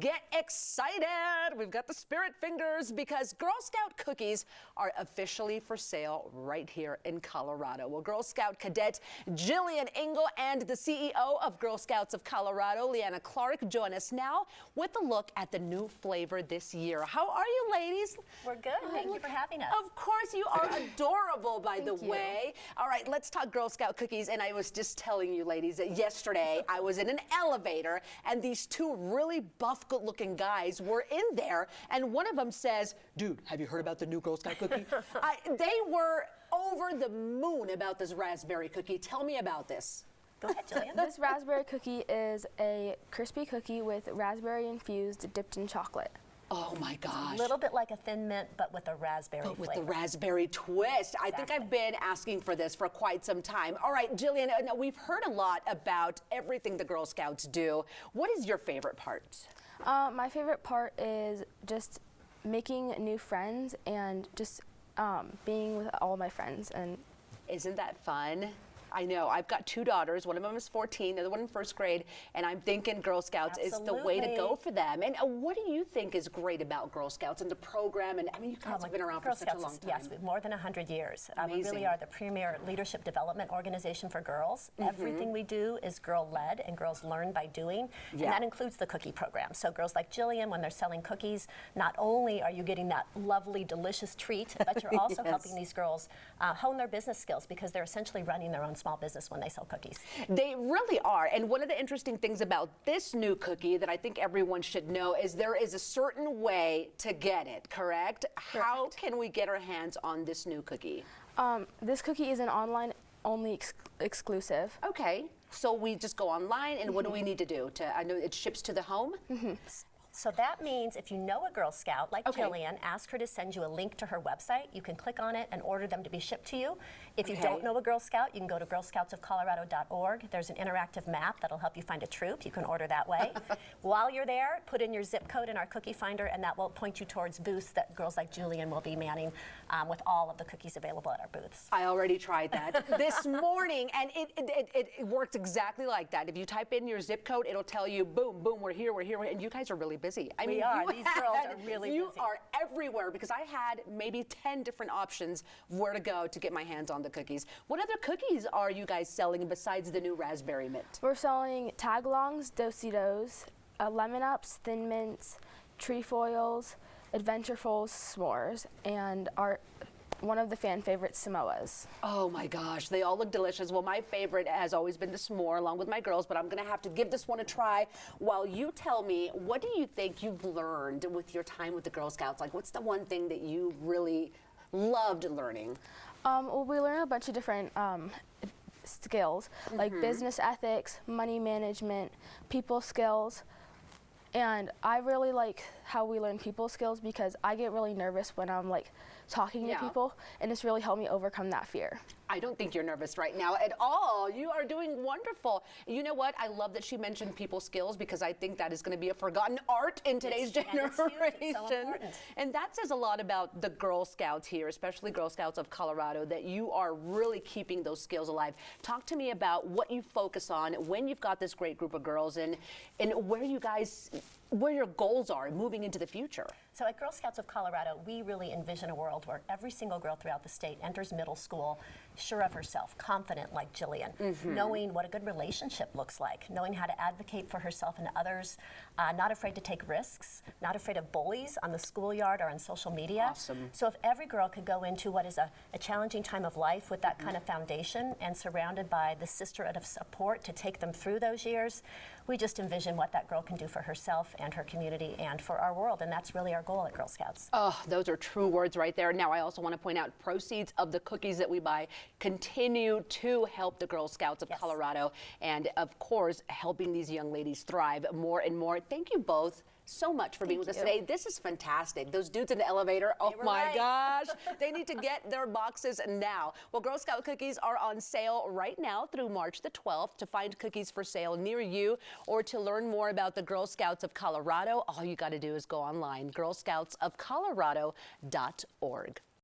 Get excited! We've got the spirit fingers because Girl Scout cookies are officially for sale right here in Colorado. Well, Girl Scout cadet Jillian Engel and the CEO of Girl Scouts of Colorado, Leanna Clark, join us now with a look at the new flavor this year. How are you, ladies? We're good. Thank you for having us. Of course, you are adorable, by the way. All right, let's talk Girl Scout cookies. And I was just telling you, ladies, that yesterday I was in an elevator and these two really buff, good-looking guys were in there, and one of them says, "Dude, have you heard about the new Girl Scout cookie?" They were over the moon about this raspberry cookie. Tell me about this. Go ahead, Jillian. This raspberry cookie is a crispy cookie with raspberry infused, dipped in chocolate. Oh my gosh. It's a little bit like a Thin Mint, but with a raspberry flavor. With the raspberry twist. Exactly. I think I've been asking for this for quite some time. All right, Jillian, now we've heard a lot about everything the Girl Scouts do. What is your favorite part? My favorite part is just making new friends and just being with all my friends. And isn't that fun? I know. I've got two daughters. One of them is 14, the other one in first grade, and I'm thinking Girl Scouts is the way to go for them. And what do you think is great about Girl Scouts and the program? And I mean, you guys have been around for such a long time. Yes, more than 100 years. We really are the premier leadership development organization for girls. Everything we do is girl-led, and girls learn by doing, and that includes the cookie program. So girls like Jillian, when they're selling cookies, not only are you getting that lovely, delicious treat, but you're also helping these girls hone their business skills, because they're essentially running their own small business when they sell cookies. They really are. And one of the interesting things about this new cookie that I think everyone should know is there is a certain way to get it, correct? How can we get our hands on this new cookie? This cookie is an online-only exclusive. Okay. So we just go online, and what do we need to do? I know it ships to the home? So that means if you know a Girl Scout like Jillian, ask her to send you a link to her website. You can click on it and order them to be shipped to you. If you don't know a Girl Scout, you can go to girlscoutsofcolorado.org. There's an interactive map that'll help you find a troop. You can order that way. While you're there, put in your zip code in our cookie finder, and that will point you towards booths that girls like Jillian will be manning with all of the cookies available at our booths. I already tried that this morning, and it works exactly like that. If you type in your zip code, it'll tell you, boom, boom, we're here, and you guys are really busy. I mean, these girls are really busy. You are everywhere, because I had maybe 10 different options of where to go to get my hands on the cookies. What other cookies are you guys selling besides the new raspberry mint? We're selling tagalongs, do-si-dos, lemon ups, thin mints, trefoils, adventurefuls, s'mores, and one of the fan favorites, Samoas. Oh my gosh, they all look delicious. Well, my favorite has always been the s'more, along with my girls, but I'm gonna have to give this one a try. While you tell me, what do you think you've learned with your time with the Girl Scouts? Like, what's the one thing that you really loved learning? Well, we learn a bunch of different skills, like business ethics, money management, people skills. And I really like how we learn people skills, because I get really nervous when I'm like talking to people, and it's really helped me overcome that fear. I don't think you're nervous right now at all. You are doing wonderful. You know what? I love that she mentioned people skills, because I think that is going to be a forgotten art in today's generation. It's so important. And that says a lot about the Girl Scouts here, especially Girl Scouts of Colorado, that you are really keeping those skills alive. Talk to me about what you focus on when you've got this great group of girls, and where your goals are moving into the future. So at Girl Scouts of Colorado, we really envision a world where every single girl throughout the state enters middle school sure of herself, confident like Jillian, knowing what a good relationship looks like, knowing how to advocate for herself and others, not afraid to take risks, not afraid of bullies on the schoolyard or on social media. Awesome. So if every girl could go into what is a challenging time of life with that kind of foundation, and surrounded by the sisterhood of support to take them through those years, we just envision what that girl can do for herself and her community and for our world, and that's really our goal at Girl Scouts. Oh, those are true words right there. Now, I also want to point out, proceeds of the cookies that we buy continue to help the Girl Scouts of Colorado, and of course, helping these young ladies thrive more and more. Thank you both so much for being with us today. This is fantastic. Those dudes in the elevator, oh my gosh, they need to get their boxes now. Well, Girl Scout cookies are on sale right now through March the 12th. To find cookies for sale near you, or to learn more about the Girl Scouts of Colorado, all you got to do is go online, girlscoutsofcolorado.org.